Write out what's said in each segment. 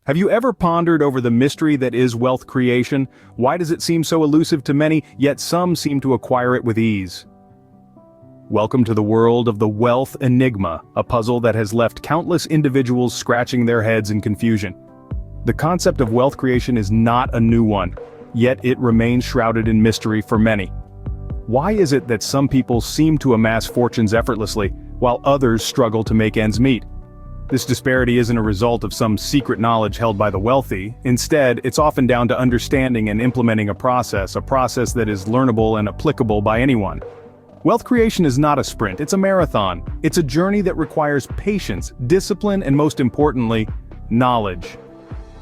Have you ever pondered over the mystery that is wealth creation? Why does it seem so elusive to many, yet some seem to acquire it with ease? Welcome to the world of the wealth enigma, a puzzle that has left countless individuals scratching their heads in confusion. The concept of wealth creation is not a new one, yet it remains shrouded in mystery for many. Why is it that some people seem to amass fortunes effortlessly, while others struggle to make ends meet? This disparity isn't a result of some secret knowledge held by the wealthy. Instead, it's often down to understanding and implementing a process that is learnable and applicable by anyone. Wealth creation is not a sprint, it's a marathon. It's a journey that requires patience, discipline, and most importantly, knowledge.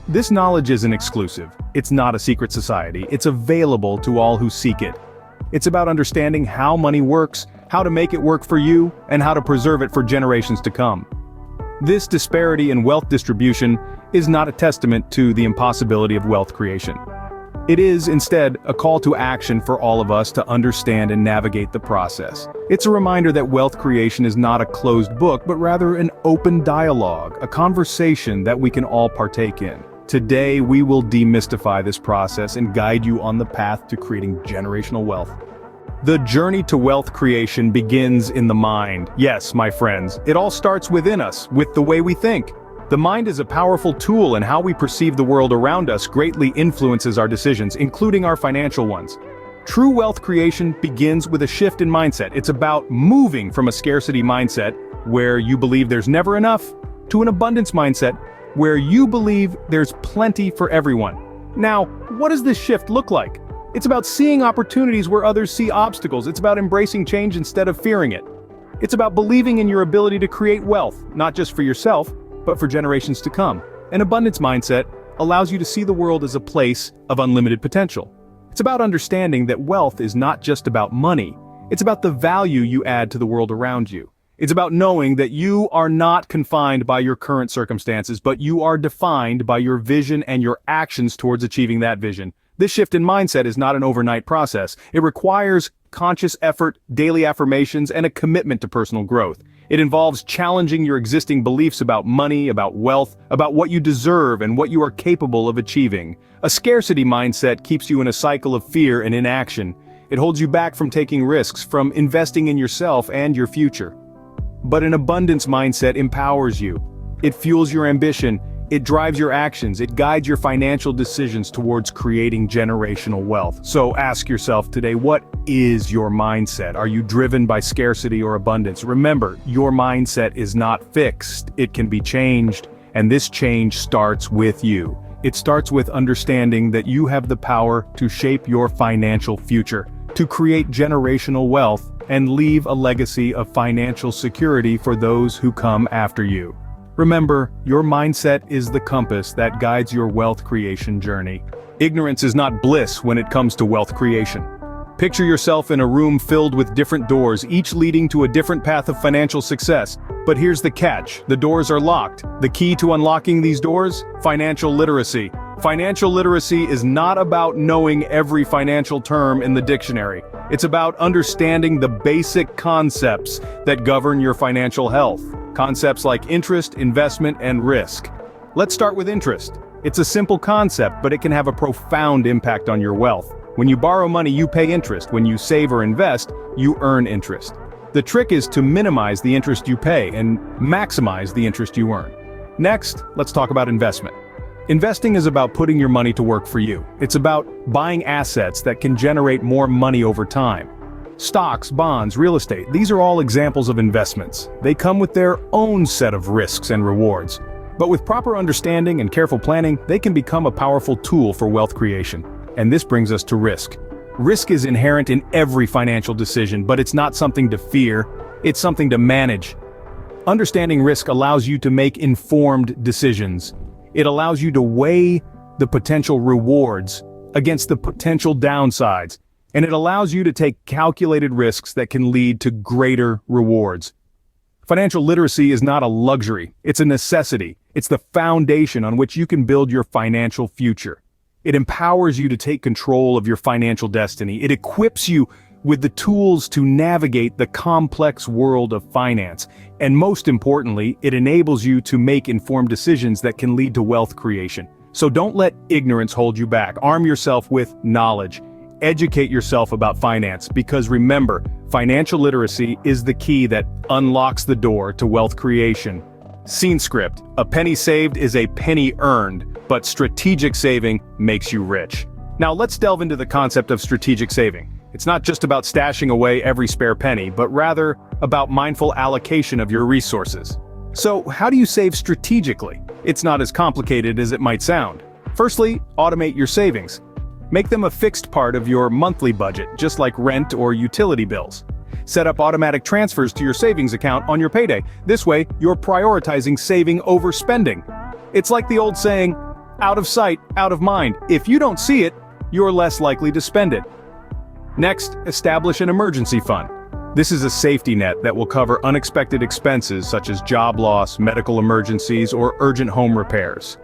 This knowledge isn't exclusive. It's not a secret society. It's available to all who seek it. It's about understanding how money works, how to make it work for you, and how to preserve it for generations to come. This disparity in wealth distribution is not a testament to the impossibility of wealth creation. It is, instead, a call to action for all of us to understand and navigate the process. It's a reminder that wealth creation is not a closed book, but rather an open dialogue, a conversation that we can all partake in. Today, we will demystify this process and guide you on the path to creating generational wealth. The journey to wealth creation begins in the mind. Yes, my friends, it all starts within us, with the way we think. The mind is a powerful tool, and how we perceive the world around us greatly influences our decisions, including our financial ones. True wealth creation begins with a shift in mindset. It's about moving from a scarcity mindset, where you believe there's never enough, to an abundance mindset, where you believe there's plenty for everyone. Now, what does this shift look like? It's about seeing opportunities where others see obstacles. It's about embracing change instead of fearing it. It's about believing in your ability to create wealth, not just for yourself, but for generations to come. An abundance mindset allows you to see the world as a place of unlimited potential. It's about understanding that wealth is not just about money. It's about the value you add to the world around you. It's about knowing that you are not confined by your current circumstances, but you are defined by your vision and your actions towards achieving that vision. This shift in mindset is not an overnight process. It requires conscious effort, daily affirmations, and a commitment to personal growth. It involves challenging your existing beliefs about money, about wealth, about what you deserve and what you are capable of achieving. A scarcity mindset keeps you in a cycle of fear and inaction. It holds you back from taking risks, from investing in yourself and your future. But an abundance mindset empowers you. It fuels your ambition. It drives your actions. It guides your financial decisions towards creating generational wealth. So ask yourself today, what is your mindset? Are you driven by scarcity or abundance? Remember, your mindset is not fixed. It can be changed, and this change starts with you. It starts with understanding that you have the power to shape your financial future, to create generational wealth, and leave a legacy of financial security for those who come after you. Remember, your mindset is the compass that guides your wealth creation journey. Ignorance is not bliss when it comes to wealth creation. Picture yourself in a room filled with different doors, each leading to a different path of financial success. But here's the catch: the doors are locked. The key to unlocking these doors? Financial literacy. Financial literacy is not about knowing every financial term in the dictionary. It's about understanding the basic concepts that govern your financial health. Concepts like interest, investment, and risk. Let's start with interest. It's a simple concept, but it can have a profound impact on your wealth. When you borrow money, you pay interest. When you save or invest, you earn interest. The trick is to minimize the interest you pay and maximize the interest you earn. Next, let's talk about investment. Investing is about putting your money to work for you. It's about buying assets that can generate more money over time. Stocks, bonds, real estate, these are all examples of investments. They come with their own set of risks and rewards. But with proper understanding and careful planning, they can become a powerful tool for wealth creation. And this brings us to risk. Risk is inherent in every financial decision, but it's not something to fear, it's something to manage. Understanding risk allows you to make informed decisions. It allows you to weigh the potential rewards against the potential downsides, and it allows you to take calculated risks that can lead to greater rewards. Financial literacy is not a luxury, it's a necessity. It's the foundation on which you can build your financial future. It empowers you to take control of your financial destiny. It equips you with the tools to navigate the complex world of finance. And most importantly, it enables you to make informed decisions that can lead to wealth creation. So don't let ignorance hold you back. Arm yourself with knowledge. Educate yourself about finance, because remember, financial literacy is the key that unlocks the door to wealth creation. Scene script: a penny saved is a penny earned, but strategic saving makes you rich. Now let's delve into the concept of strategic saving. It's not just about stashing away every spare penny, but rather about mindful allocation of your resources. So how do you save strategically? It's not as complicated as it might sound. Firstly, automate your savings. Make them a fixed part of your monthly budget, just like rent or utility bills. Set up automatic transfers to your savings account on your payday. This way, you're prioritizing saving over spending. It's like the old saying, out of sight, out of mind. If you don't see it, you're less likely to spend it. Next, establish an emergency fund. This is a safety net that will cover unexpected expenses such as job loss, medical emergencies, or urgent home repairs.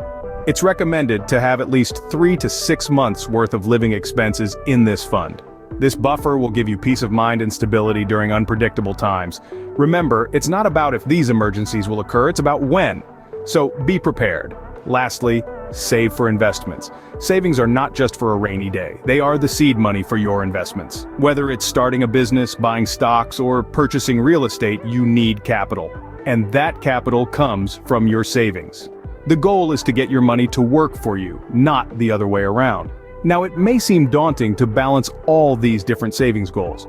It's recommended to have at least 3 to 6 months worth of living expenses in this fund. This buffer will give you peace of mind and stability during unpredictable times. Remember, it's not about if these emergencies will occur, it's about when. So be prepared. Lastly, save for investments. Savings are not just for a rainy day. They are the seed money for your investments. Whether it's starting a business, buying stocks, or purchasing real estate, you need capital. And that capital comes from your savings. The goal is to get your money to work for you, not the other way around. Now, it may seem daunting to balance all these different savings goals,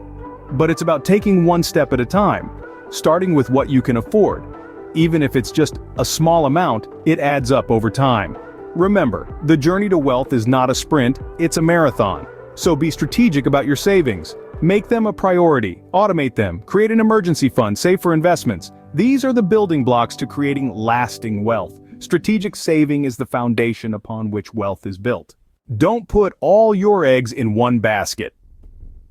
but it's about taking one step at a time, starting with what you can afford. Even if it's just a small amount, it adds up over time. Remember, the journey to wealth is not a sprint, it's a marathon. So be strategic about your savings. Make them a priority, automate them, create an emergency fund, save for investments. These are the building blocks to creating lasting wealth. Strategic saving is the foundation upon which wealth is built. Don't put all your eggs in one basket.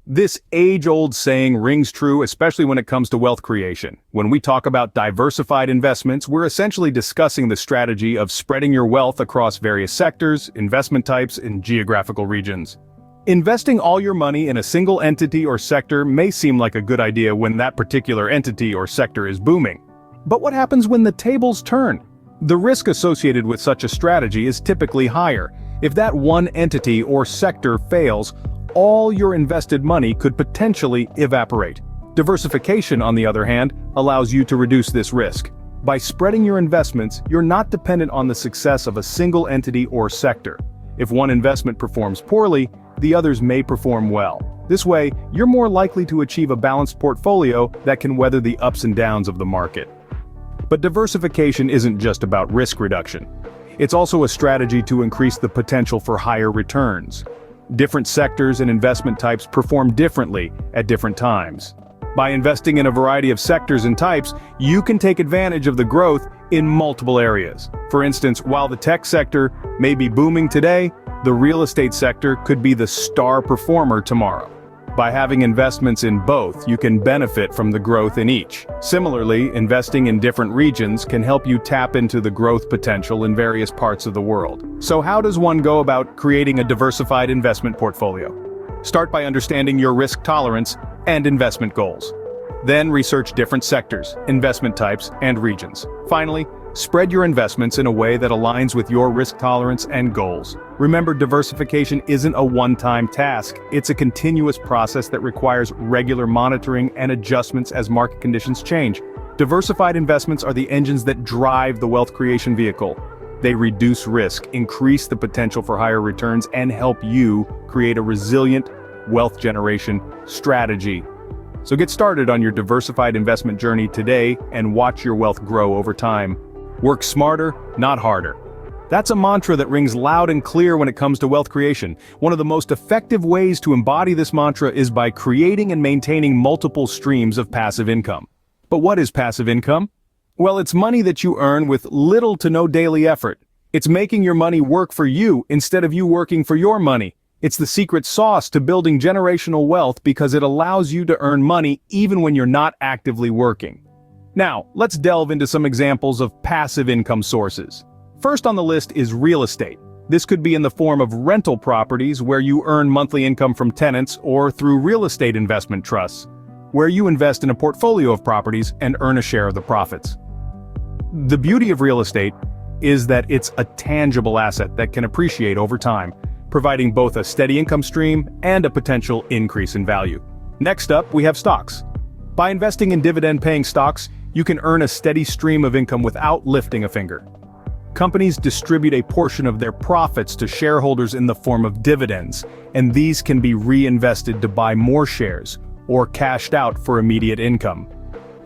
This age-old saying rings true, especially when it comes to wealth creation. When we talk about diversified investments, we're essentially discussing the strategy of spreading your wealth across various sectors, investment types, and geographical regions. Investing all your money in a single entity or sector may seem like a good idea when that particular entity or sector is booming. But what happens when the tables turn? The risk associated with such a strategy is typically higher. If that one entity or sector fails, all your invested money could potentially evaporate. Diversification, on the other hand, allows you to reduce this risk. By spreading your investments, you're not dependent on the success of a single entity or sector. If one investment performs poorly, the others may perform well. This way, you're more likely to achieve a balanced portfolio that can weather the ups and downs of the market. But diversification isn't just about risk reduction. It's also a strategy to increase the potential for higher returns. Different sectors and investment types perform differently at different times. By investing in a variety of sectors and types, you can take advantage of the growth in multiple areas. For instance, while the tech sector may be booming today, the real estate sector could be the star performer tomorrow. By having investments in both, you can benefit from the growth in each. Similarly, investing in different regions can help you tap into the growth potential in various parts of the world. So how does one go about creating a diversified investment portfolio? Start by understanding your risk tolerance and investment goals. Then research different sectors, investment types, and regions. Finally, spread your investments in a way that aligns with your risk tolerance and goals. Remember, diversification isn't a one-time task. It's a continuous process that requires regular monitoring and adjustments as market conditions change. Diversified investments are the engines that drive the wealth creation vehicle. They reduce risk, increase the potential for higher returns, and help you create a resilient wealth generation strategy. So get started on your diversified investment journey today and watch your wealth grow over time. Work smarter, not harder. That's a mantra that rings loud and clear when it comes to wealth creation. One of the most effective ways to embody this mantra is by creating and maintaining multiple streams of passive income. But what is passive income? Well, it's money that you earn with little to no daily effort. It's making your money work for you instead of you working for your money. It's the secret sauce to building generational wealth because it allows you to earn money even when you're not actively working. Now, let's delve into some examples of passive income sources. First on the list is real estate. This could be in the form of rental properties where you earn monthly income from tenants, or through real estate investment trusts, where you invest in a portfolio of properties and earn a share of the profits. The beauty of real estate is that it's a tangible asset that can appreciate over time, providing both a steady income stream and a potential increase in value. Next up, we have stocks. By investing in dividend-paying stocks, you can earn a steady stream of income without lifting a finger. Companies distribute a portion of their profits to shareholders in the form of dividends, and these can be reinvested to buy more shares or cashed out for immediate income.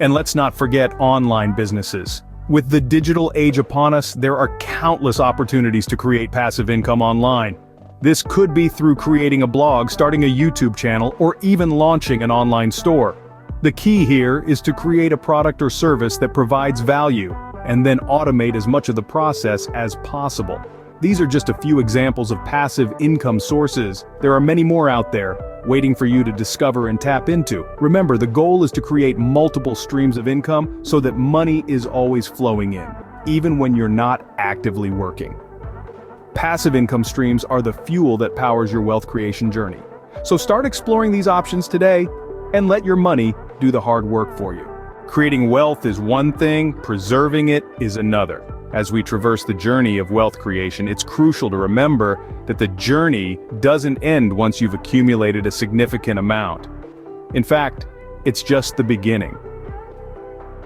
And let's not forget online businesses. With the digital age upon us, there are countless opportunities to create passive income online. This could be through creating a blog, starting a YouTube channel, or even launching an online store. The key here is to create a product or service that provides value, and then automate as much of the process as possible. These are just a few examples of passive income sources. There are many more out there, waiting for you to discover and tap into. Remember, the goal is to create multiple streams of income so that money is always flowing in, even when you're not actively working. Passive income streams are the fuel that powers your wealth creation journey. So start exploring these options today, and let your money do the hard work for you. Creating wealth is one thing, preserving it is another. As we traverse the journey of wealth creation, it's crucial to remember that the journey doesn't end once you've accumulated a significant amount. In fact, it's just the beginning.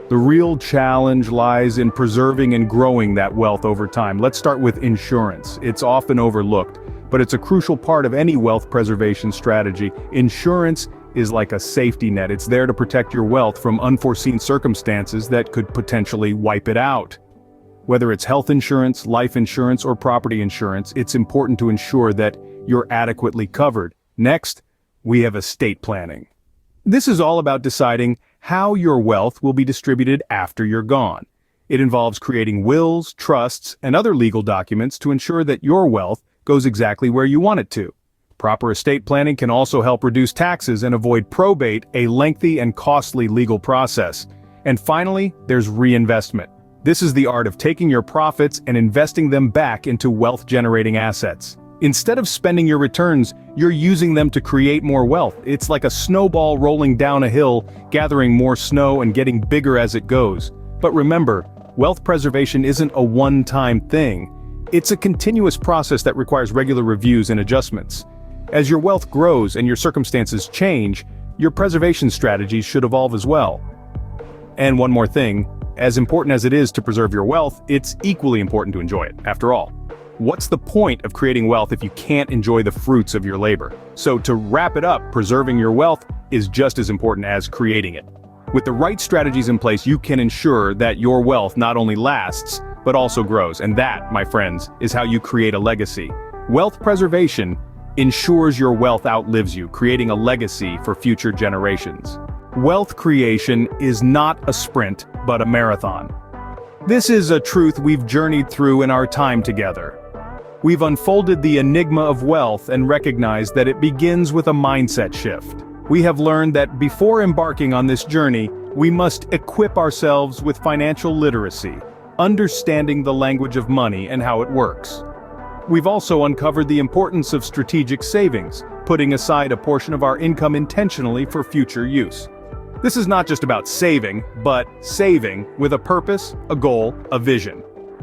The real challenge lies in preserving and growing that wealth over time. Let's start with insurance. It's often overlooked, but it's a crucial part of any wealth preservation strategy. Insurance is like a safety net. It's there to protect your wealth from unforeseen circumstances that could potentially wipe it out. Whether it's health insurance, life insurance, or property insurance, it's important to ensure that you're adequately covered. Next, we have estate planning. This is all about deciding how your wealth will be distributed after you're gone. It involves creating wills, trusts, and other legal documents to ensure that your wealth goes exactly where you want it to. Proper estate planning can also help reduce taxes and avoid probate, a lengthy and costly legal process. And finally, there's reinvestment. This is the art of taking your profits and investing them back into wealth-generating assets. Instead of spending your returns, you're using them to create more wealth. It's like a snowball rolling down a hill, gathering more snow and getting bigger as it goes. But remember, wealth preservation isn't a one-time thing. It's a continuous process that requires regular reviews and adjustments. As your wealth grows and your circumstances change, your preservation strategies should evolve as well. And one more thing, as important as it is to preserve your wealth, it's equally important to enjoy it. After all, what's the point of creating wealth if you can't enjoy the fruits of your labor? So to wrap it up, preserving your wealth is just as important as creating it. With the right strategies in place, you can ensure that your wealth not only lasts, but also grows. And that, my friends, is how you create a legacy. Wealth preservation ensures your wealth outlives you, creating a legacy for future generations. Wealth creation is not a sprint, but a marathon. This is a truth we've journeyed through in our time together. We've unfolded the enigma of wealth and recognized that it begins with a mindset shift. We have learned that before embarking on this journey, we must equip ourselves with financial literacy, understanding the language of money and how it works. We've also uncovered the importance of strategic savings, putting aside a portion of our income intentionally for future use. This is not just about saving, but saving with a purpose, a goal, a vision.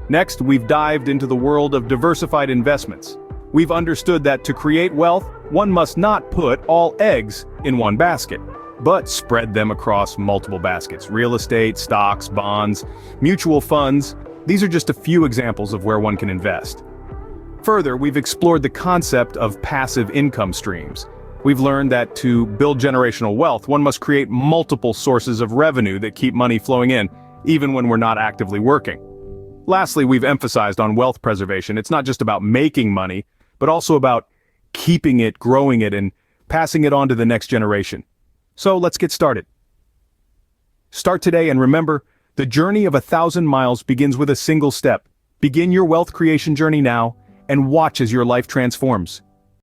Next, we've dived into the world of diversified investments. We've understood that to create wealth, one must not put all eggs in one basket, but spread them across multiple baskets. Real estate, stocks, bonds, mutual funds, these are just a few examples of where one can invest. Further, we've explored the concept of passive income streams. We've learned that to build generational wealth, one must create multiple sources of revenue that keep money flowing in, even when we're not actively working. Lastly, we've emphasized on wealth preservation. It's not just about making money, but also about keeping it, growing it, and passing it on to the next generation. So let's get started. Start today, and remember, the journey of 1,000 miles begins with a single step. Begin your wealth creation journey now, and watch as your life transforms.